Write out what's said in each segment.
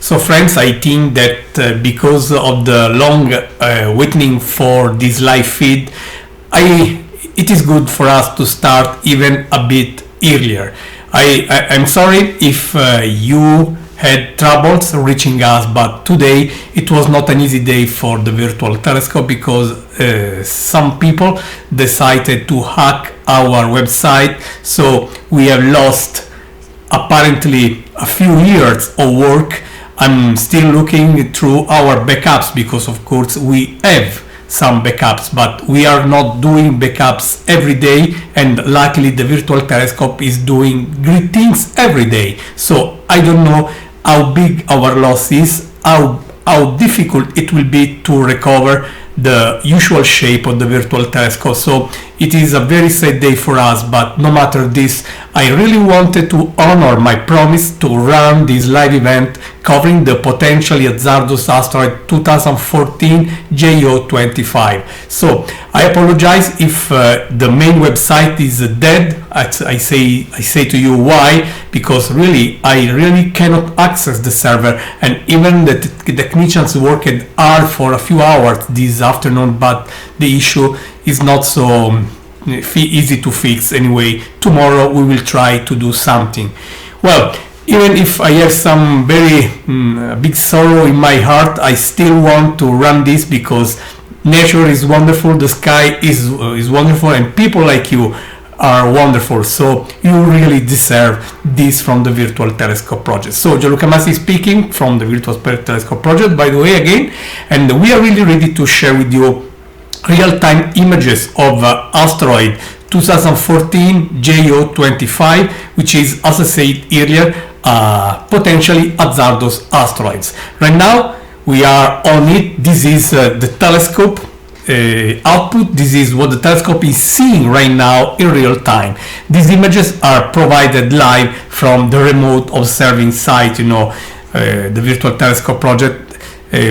So friends, I think that because of the long waiting for this live feed, it is good for us to start even a bit earlier. I'm sorry if you had troubles reaching us, but today it was not an easy day for the virtual telescope because some people decided to hack our website, so we have lost apparently a few years of work. I'm still looking through our backups because of course we have some backups, but we are not doing backups every day, and luckily the virtual telescope is doing great things every day. So I don't know how big our loss is, how difficult it will be to recover the usual shape of the virtual telescope. So it is a very sad day for us, but no matter this, I really wanted to honor my promise to run this live event covering the potentially Hazardous Asteroid 2014 JO25. So I apologize if the main website is dead. I say to you why, because I really cannot access the server, and even the technicians worked hard for a few hours this afternoon, but the issue is not so easy to fix. Anyway, tomorrow we will try to do something. Well, even if I have some very big sorrow in my heart, I still want to run this because nature is wonderful, the sky is wonderful, and people like you are wonderful. So you really deserve this from the Virtual Telescope Project. So Gianluca Massi speaking from the Virtual Telescope Project, by the way, again, and we are really ready to share with you real-time images of asteroid 2014 JO25, which is, as I said earlier, potentially hazardous asteroids. Right now we are on it. This is the telescope output. This is what the telescope is seeing right now in real time. These images are provided live from the remote observing site. The Virtual Telescope Project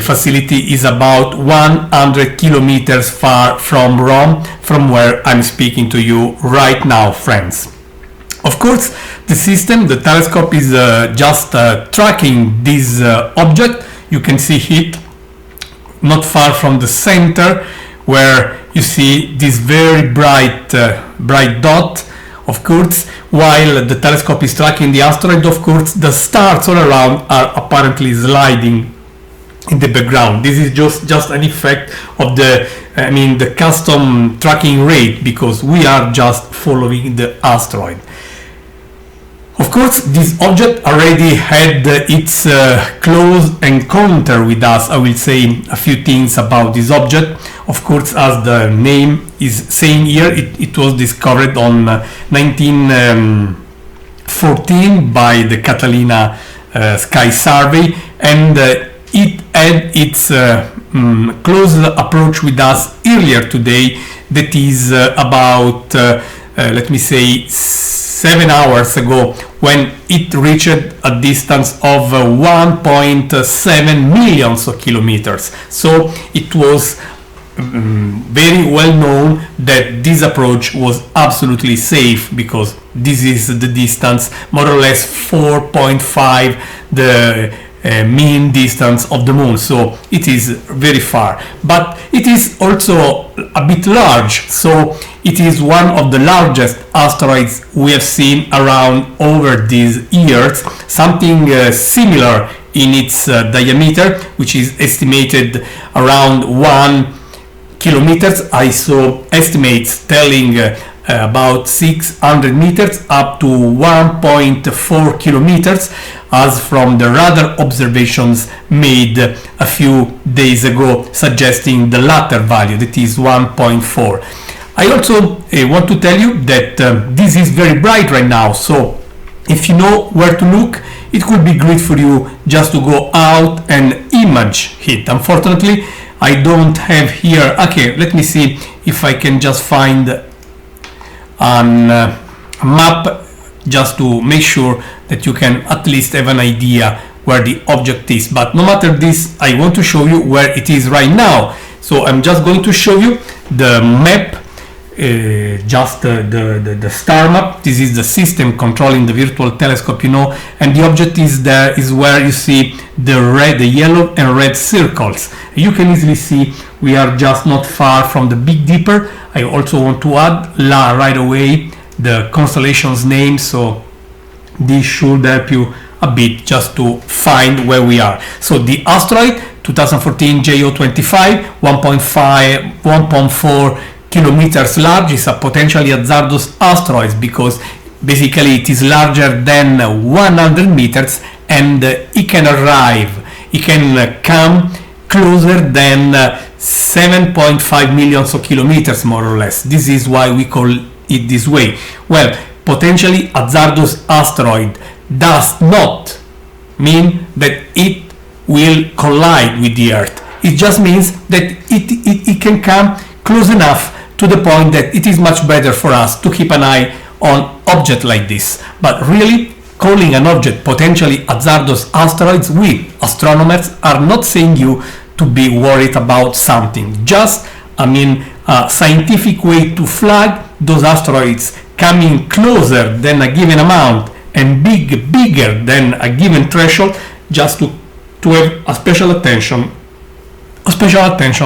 facility is about 100 kilometers far from Rome, from where I'm speaking to you right now, friends. Of course, the telescope is just tracking this object. You can see it not far from the center, where you see this very bright dot. Of course, while the telescope is tracking the asteroid, of course, the stars all around are apparently sliding in the background. This is just an effect of the custom tracking rate, because we are just following the asteroid. Of course, this object already had its close encounter with us. I will say a few things about this object. Of course, as the name is saying here, it was discovered on 1914 by the Catalina Sky Survey, and it had its close approach with us earlier today. That is about let me say 7 hours ago, when it reached a distance of 1.7 million of kilometers. So it was very well known that this approach was absolutely safe, because this is the distance, more or less 4.5 the mean distance of the moon. So it is very far, but it is also a bit large. So it is one of the largest asteroids we have seen around over these years, something similar in its diameter, which is estimated around 1 kilometers. I saw estimates telling about 600 meters up to 1.4 kilometers, as from the radar observations made a few days ago, suggesting the latter value, that is 1.4. I also want to tell you that this is very bright right now, so if you know where to look, it could be great for you just to go out and image it. Unfortunately, I don't have here. Okay, let me see if I can just find a map, just to make sure that you can at least have an idea where the object is. But no matter this, I want to show you where it is right now. So I'm just going to show you the map just the star map. This is the system controlling the virtual telescope, and the object is there, is where you see the yellow and red circles. You can easily see we are just not far from the Big Dipper. I also want to add right away the constellation's name, so this should help you a bit just to find where we are. So the asteroid 2014 JO25, 1.4 kilometers large, is a potentially hazardous asteroid because basically it is larger than 100 meters, and it can come closer than 7.5 million kilometers, more or less. This is why we call it this way. Well, potentially hazardous asteroid does not mean that it will collide with the Earth. It just means that it can come close enough to the point that it is much better for us to keep an eye on objects like this. But really, calling an object potentially hazardous asteroids, we astronomers are not saying you to be worried about something. Just, a scientific way to flag those asteroids coming closer than a given amount and bigger than a given threshold, just to have a special attention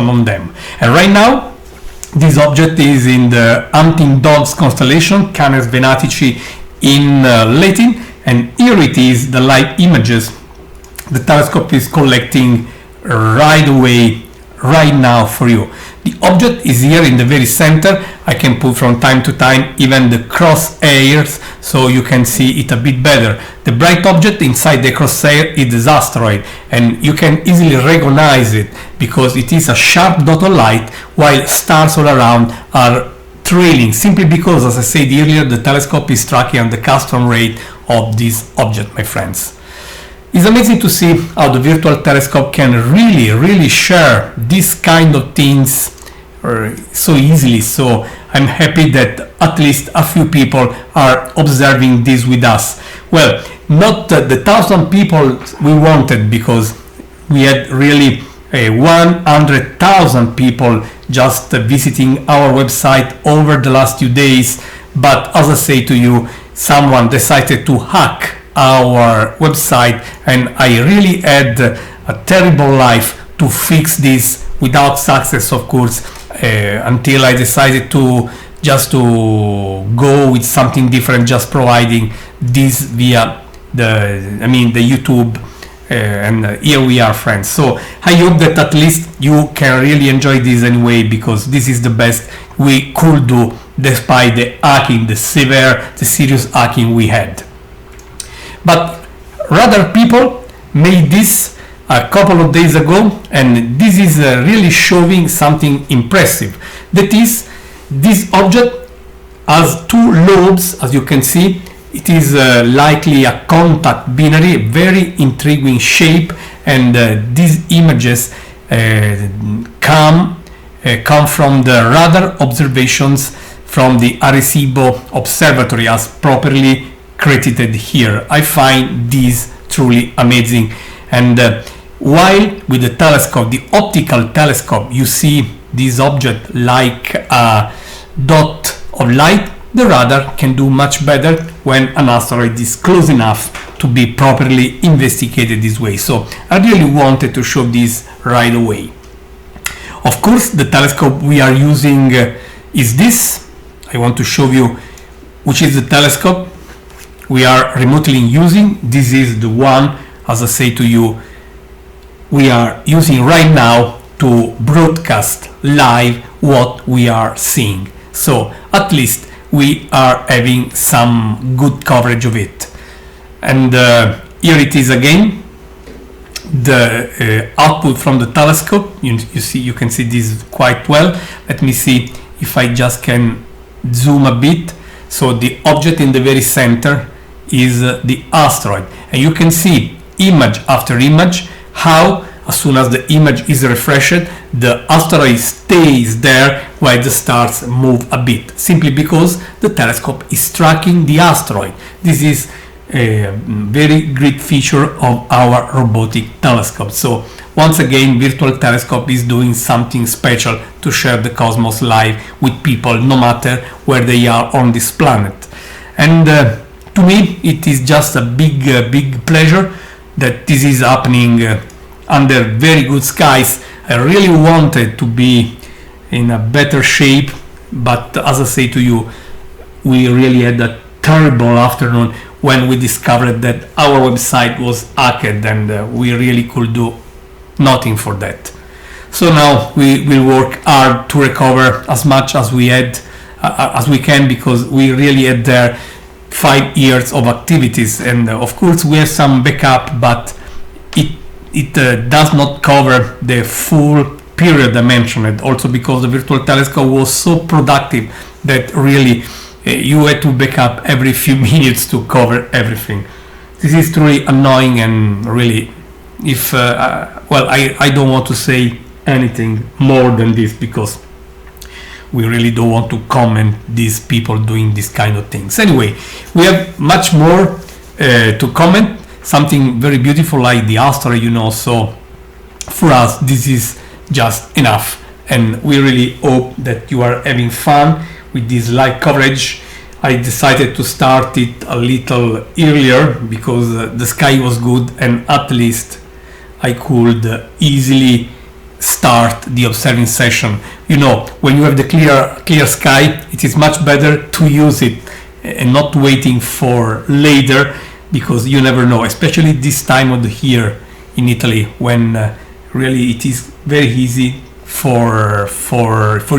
on them. And right now, this object is in the Hunting Dogs constellation, Canes Venatici in Latin, and here it is, the live images the telescope is collecting right away, right now for you. The object is here in the very center. I can put from time to time even the crosshairs so you can see it a bit better. The bright object inside the crosshair is this asteroid, and you can easily recognize it because it is a sharp dot of light, while stars all around are trailing, simply because, as I said earlier, the telescope is tracking the custom rate of this object, my friends. It's amazing to see how the virtual telescope can really share this kind of things so easily. So I'm happy that at least a few people are observing this with us. Well, not the 1,000 people we wanted, because we had really 100,000 people just visiting our website over the last few days. But as I say to you, someone decided to hack our website, and I really had a terrible life to fix this without success, of course, until I decided to go with something different, just providing this via the YouTube, and here we are, friends. So I hope that at least you can really enjoy this anyway, because this is the best we could do despite the hacking, the serious hacking we had. But rather, people made this a couple of days ago, and this is really showing something impressive. That is, this object has two lobes, as you can see. It is likely a contact binary, very intriguing shape, and these images come from the radar observations from the Arecibo Observatory, as properly credited here. I find this truly amazing. And while with the telescope, the optical telescope, you see this object like a dot of light, the radar can do much better when an asteroid is close enough to be properly investigated this way. So I really wanted to show this right away. Of course, the telescope we are using is this. I want to show you which is the telescope we are remotely using. This is the one, as I say to you, we are using right now to broadcast live what we are seeing. So at least we are having some good coverage of it. And here it is again, the output from the telescope. You can see this quite well. Let me see if I just can zoom a bit. So the object in the very center is the asteroid, and you can see image after image how, as soon as the image is refreshed, the asteroid stays there while the stars move a bit, simply because the telescope is tracking the asteroid. This is a very great feature of our robotic telescope. So once again, Virtual Telescope is doing something special to share the cosmos live with people, no matter where they are on this planet. And to me, it is just a big pleasure that this is happening under very good skies. I really wanted to be in a better shape, but as I say to you, we really had a terrible afternoon when we discovered that our website was hacked, and we really could do nothing for that. So now we will work hard to recover as much as we had as we can, because we really had there 5 years of activities, and of course we have some backup, but it does not cover the full period I mentioned, also because the Virtual Telescope was so productive that really you had to back up every few minutes to cover everything. This is truly annoying, and really, if I don't want to say anything more than this, because we really don't want to comment these people doing this kind of things. Anyway, we have much more to comment. Something very beautiful like the asteroid, so for us this is just enough, and we really hope that you are having fun with this live coverage. I decided to start it a little earlier because the sky was good, and at least I could easily start the observing session. When you have the clear sky, it is much better to use it and not waiting for later, because you never know, especially this time of the year in Italy, when really it is very easy for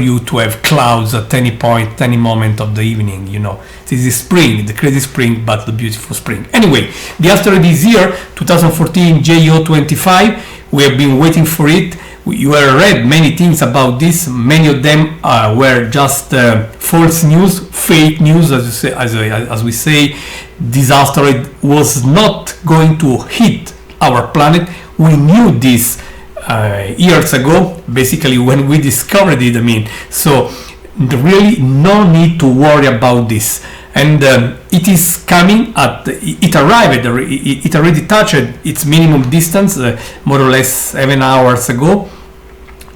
you to have clouds at any point, any moment of the evening. This is spring, the crazy spring, but the beautiful spring. Anyway, the asteroid is here, 2014 JO25. We have been waiting for it. You have read many things about this. Many of them were just false news, fake news, as we say. This asteroid was not going to hit our planet. We knew this years ago, basically when we discovered it. So really no need to worry about this. And it is coming it arrived, it already touched its minimum distance more or less 7 hours ago,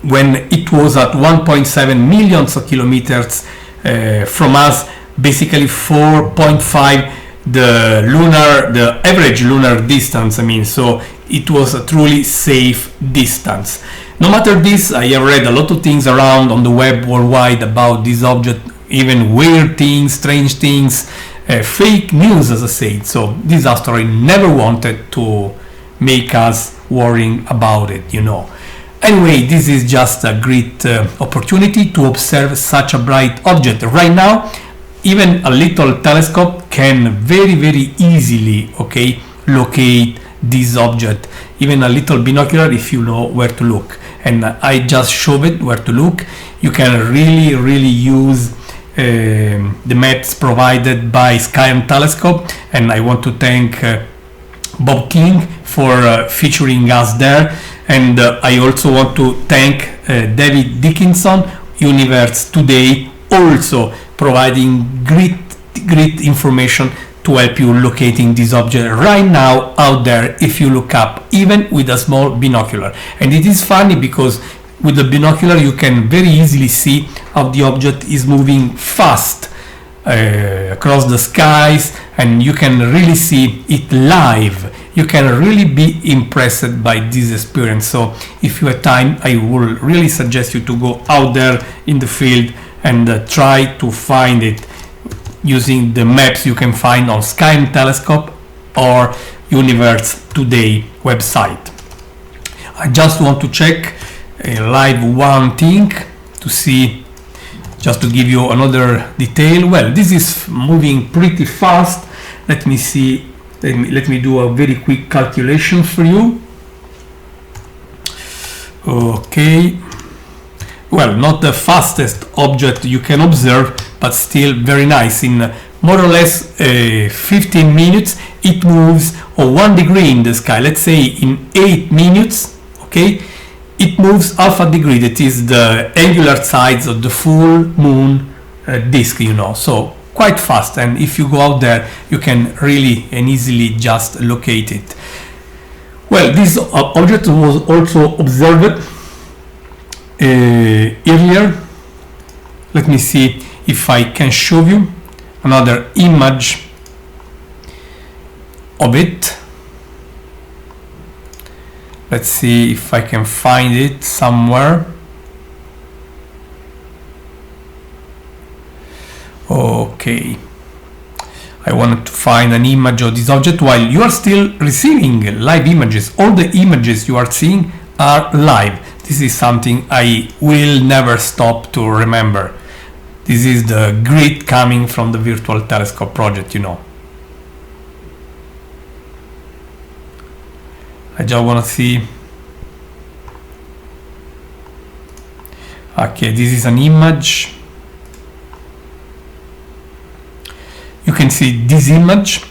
when it was at 1.7 million kilometers from us, basically 4.5 the average lunar distance. So it was a truly safe distance. No matter this, I have read a lot of things around on the web worldwide about this object, even weird things, strange things, fake news, as I said. So this asteroid never wanted to make us worrying about it. Anyway, this is just a great opportunity to observe such a bright object. Right now, even a little telescope can very easily locate this object. Even a little binocular, if you know where to look. And I just showed it where to look. You can really use the maps provided by Sky Telescope, and I want to thank Bob King for featuring us there. And I also want to thank David Dickinson, Universe Today, also providing great information to help you locating this object right now out there if you look up, even with a small binocular. And it is funny because with the binocular you can very easily see how the object is moving fast across the skies, and you can really see it live. You can really be impressed by this experience. So if you have time, I will really suggest you to go out there in the field and try to find it using the maps you can find on Sky Telescope or Universe Today website. I just want to check live one thing to see, just to give you another detail. Well, this is moving pretty fast. Let me see. Let me do a very quick calculation for you. Okay. Well, not the fastest object you can observe, but still very nice. In more or less 15 minutes, it moves 1 degree in the sky. Let's say in 8 minutes, it moves half a degree. That is the angular size of the full moon disk, So quite fast, and if you go out there you can really and easily just locate it. Well, this object was also observed earlier. Let me see if I can show you another image of it. Let's see if I can find it somewhere. Okay, I wanted to find an image of this object while you are still receiving live images. All the images you are seeing are live. This is something I will never stop to remember. This is the grid coming from the Virtual Telescope project, you know. I just want to see. Okay, this is an image. You can see this image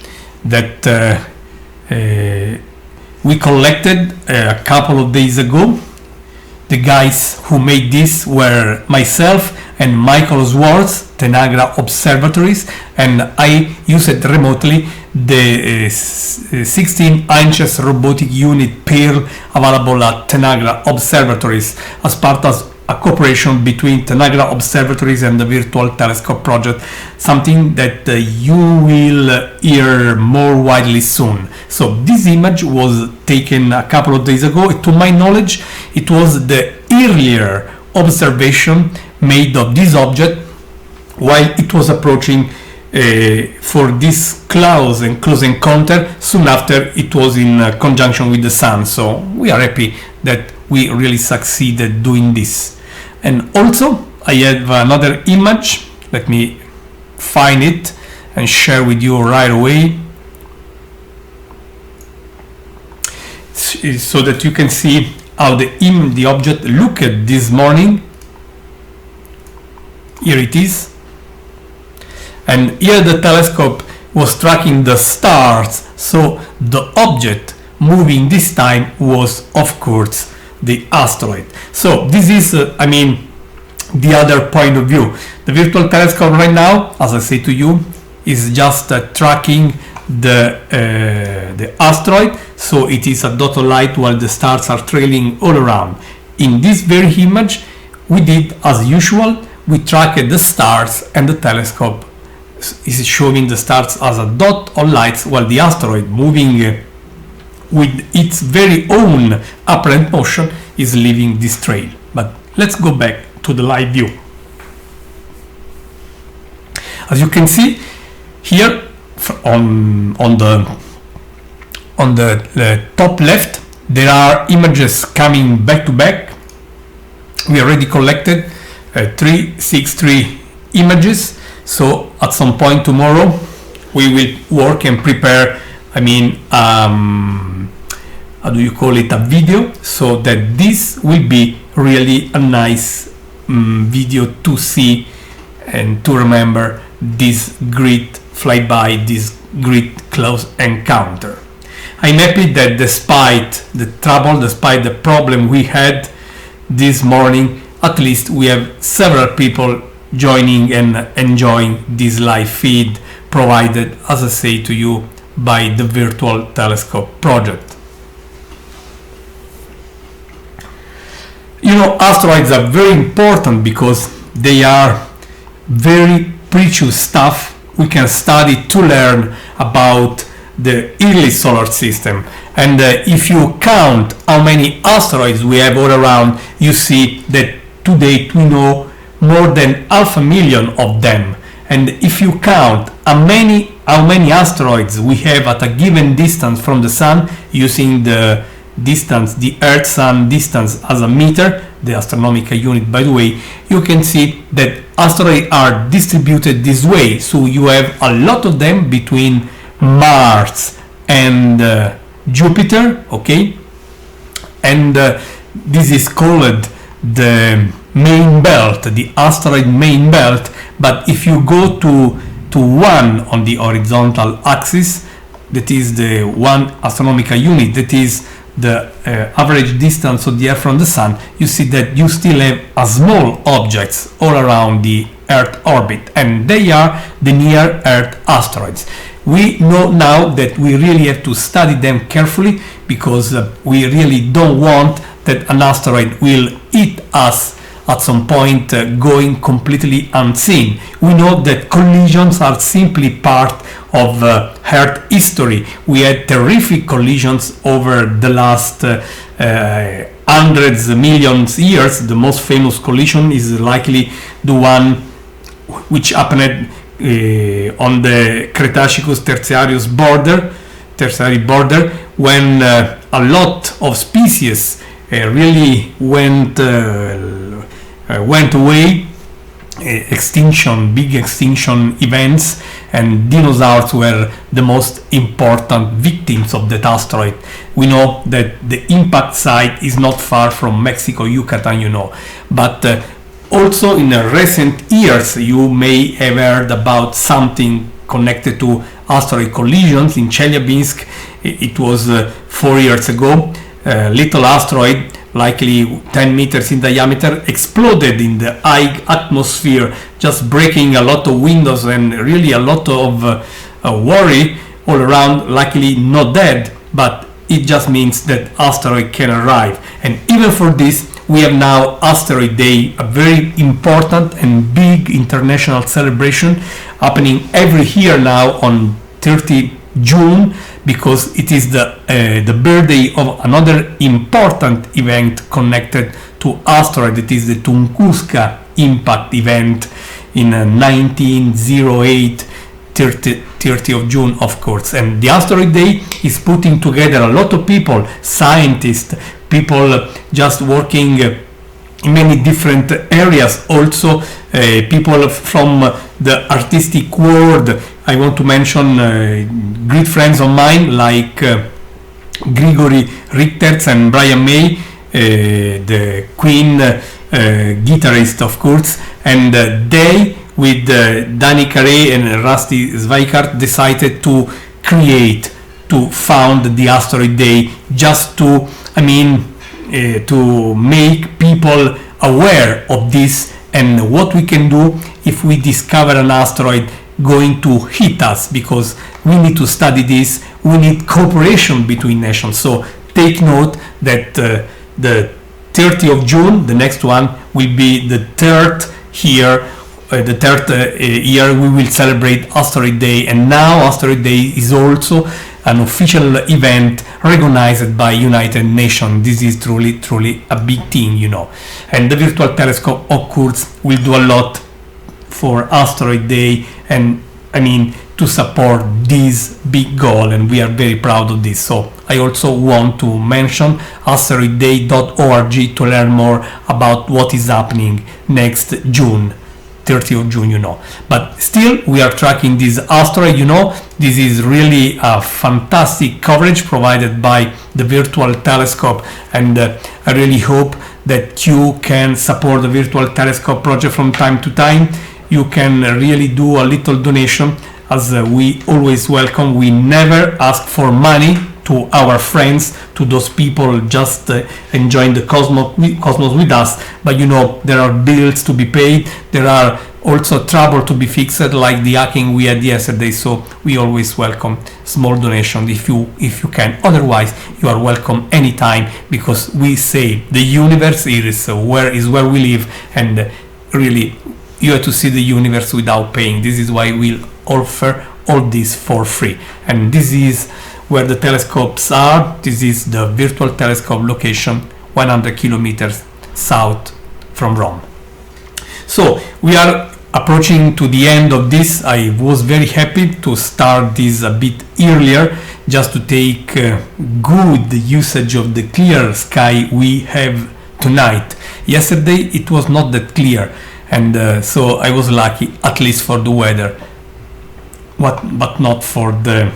that we collected a couple of days ago. The guys who made this were myself and Michael Swartz, Tanagra Observatories, and I used remotely the 16 inches robotic unit Pearl available at Tanagra Observatories as part of a cooperation between Tanagra Observatories and the Virtual Telescope project, something that you will hear more widely soon. So this image was taken a couple of days ago. To my knowledge, it was the earlier observation made of this object while it was approaching for this close encounter soon after it was in conjunction with the Sun. So we are happy that we really succeeded doing this. And also I have another image. Let me find it and share with you right away so that you can see how the object looked this morning. Here it is, and here the telescope was tracking the stars, so the object moving this time was of course the asteroid. So this is the other point of view. The Virtual Telescope right now, as I say to you, is just tracking the asteroid, so it is a dot of light while the stars are trailing all around. In this very image we did as usual. We tracked the stars and the telescope is showing the stars as a dot of lights while the asteroid, moving with its very own apparent motion, is leaving this trail. But let's go back to the live view. As you can see here on the top left, there are images coming back to back. We already collected 363 images, so at some point tomorrow we will work and prepare how do you call it, a video, so that this will be really a nice video to see and to remember this great flyby, this great close encounter. I'm happy that despite the trouble, despite the problem we had this morning, at least we have several people joining and enjoying this live feed provided, as I say to you, by the Virtual Telescope project. You know, asteroids are very important because they are very precious stuff we can study to learn about the early solar system. And if you count how many asteroids we have all around, you see that to date we know more than 500,000 of them. And if you count how many asteroids we have at a given distance from the Sun, using the distance, the Earth-Sun distance as a meter, the astronomical unit by the way, you can see that asteroids are distributed this way. So you have a lot of them between Mars and Jupiter, okay? And this is called the main belt, the asteroid main belt. But if you go to one on the horizontal axis, that is the one astronomical unit, that is the average distance of the Earth from the Sun, you see that you still have a small objects all around the Earth orbit, and they are the near-Earth asteroids. We know now that we really have to study them carefully, because we really don't want that an asteroid will hit us at some point, going completely unseen. We know that collisions are simply part of Earth history. We had terrific collisions over the last hundreds, millions years. The most famous collision is likely the one which happened on the Cretaceous-Tertiary border, when a lot of species really went away. Big extinction events, and dinosaurs were the most important victims of that asteroid. We know that the impact site is not far from Mexico, Yucatan, but also in recent years you may have heard about something connected to asteroid collisions in Chelyabinsk. It was 4 years ago. A little asteroid, likely 10 meters in diameter, exploded in the high atmosphere, just breaking a lot of windows and really a lot of worry all around. Likely not dead, but it just means that asteroid can arrive. And even for this, we have now Asteroid Day, a very important and big international celebration happening every year now on 30 June, because it is the birthday of another important event connected to asteroid. It is the Tunguska impact event in 1908, 30 of June, of course. And the Asteroid Day is putting together a lot of people, scientists, people just working in many different areas, also people from the artistic world. I want to mention great friends of mine like Grigory Richterz and Brian May, the Queen guitarist, of course, and they, with Danny Carey and Rusty Zweikart, decided to found the Asteroid Day, just to make people aware of this and what we can do if we discover an asteroid going to hit us, because we need to study this. We need cooperation between nations. So take note that the 30th of June, the next one, will be the third year. The third year we will celebrate Asteroid Day, and now Asteroid Day is also an official event recognized by United Nations. This is truly a big thing, And the virtual telescope, of course, will do a lot for Asteroid Day, and to support this big goal, and we are very proud of this. So I also want to mention asteroidday.org to learn more about what is happening next June, 30th of June, But still, we are tracking this asteroid, This is really a fantastic coverage provided by the virtual telescope, and I really hope that you can support the virtual telescope project from time to time. You can really do a little donation, as we always welcome. We never ask for money to our friends, to those people just enjoying the cosmos with us. But there are bills to be paid. There are also trouble to be fixed, like the hacking we had yesterday. So we always welcome small donation if you can. Otherwise, you are welcome anytime, because we say the universe is where we live, and really you have to see the universe without paying. This is why we offer all this for free. And this is where the telescopes are. This is the virtual telescope location, 100 kilometers south from Rome. So we are approaching to the end of this. I was very happy to start this a bit earlier, just to take good usage of the clear sky we have tonight. Yesterday it was not that clear, and so I was lucky, at least for the weather, but not for the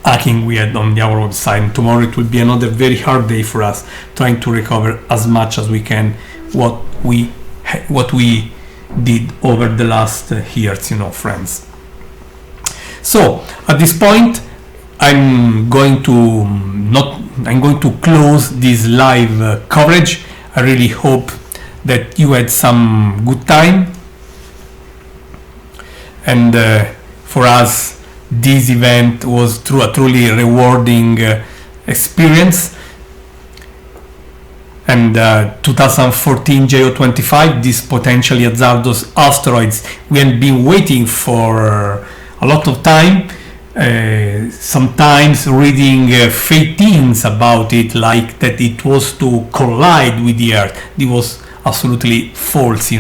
hacking we had on our website. Tomorrow it will be another very hard day for us, trying to recover as much as we can what we did over the last years, friends. So at this point, I'm going to close this live coverage. I really hope that you had some good time. and for us this event was a truly rewarding experience. And 2014 JO25, these potentially hazardous asteroids, we have been waiting for a lot of time, sometimes reading fake things about it, like that it was to collide with the Earth. It was absolutely false,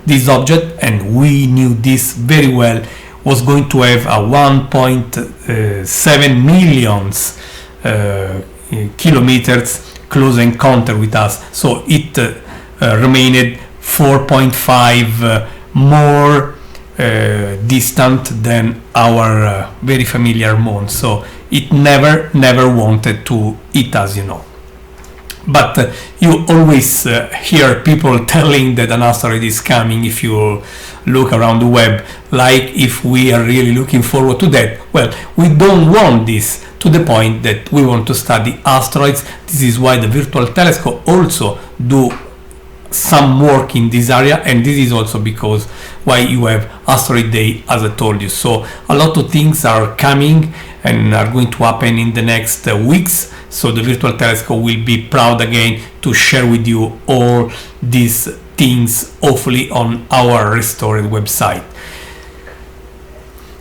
this object, and we knew this very well, was going to have a 1.7 millions kilometers close encounter with us, so it remained 4.5 more distant than our very familiar moon, so it never wanted to eat us, But you always hear people telling that an asteroid is coming if you look around the web, like if we are really looking forward to that. Well, we don't want this, to the point that we want to study asteroids. This is why the virtual telescope also do some work in this area, and this is also because why you have Asteroid Day, as I told you. So a lot of things are coming and are going to happen in the next weeks, so the virtual telescope will be proud again to share with you all these things, hopefully on our restored website.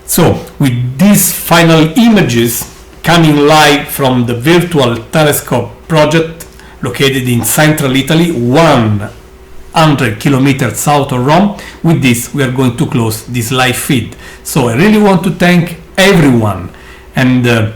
So with these final images coming live from the virtual telescope project located in central Italy, 100 kilometers south of Rome, with this we are going to close this live feed. So I really want to thank everyone, and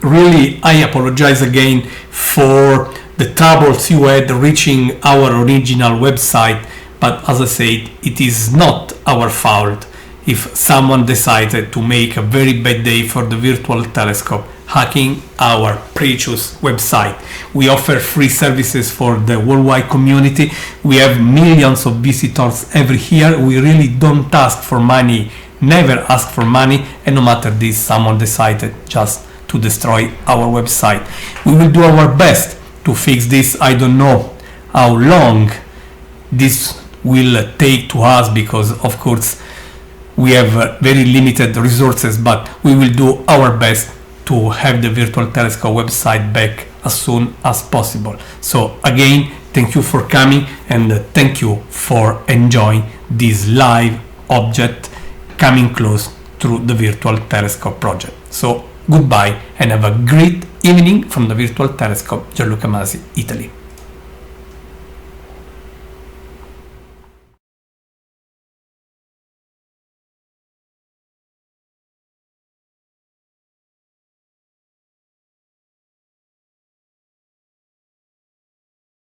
really I apologize again for the troubles you had reaching our original website, but as I said, it is not our fault if someone decided to make a very bad day for the virtual telescope, hacking our precious website. We offer free services for the worldwide community. We have millions of visitors every year. We really don't ask for money, never ask for money, and no matter this, someone decided just to destroy our website. We will do our best to fix this. I don't know how long this will take to us, because of course we have very limited resources, but we will do our best to have the virtual telescope website back as soon as possible. So again, thank you for coming, and thank you for enjoying this live object coming close through the virtual telescope project. So goodbye and have a great evening from the virtual telescope, Gianluca Masi, Italy.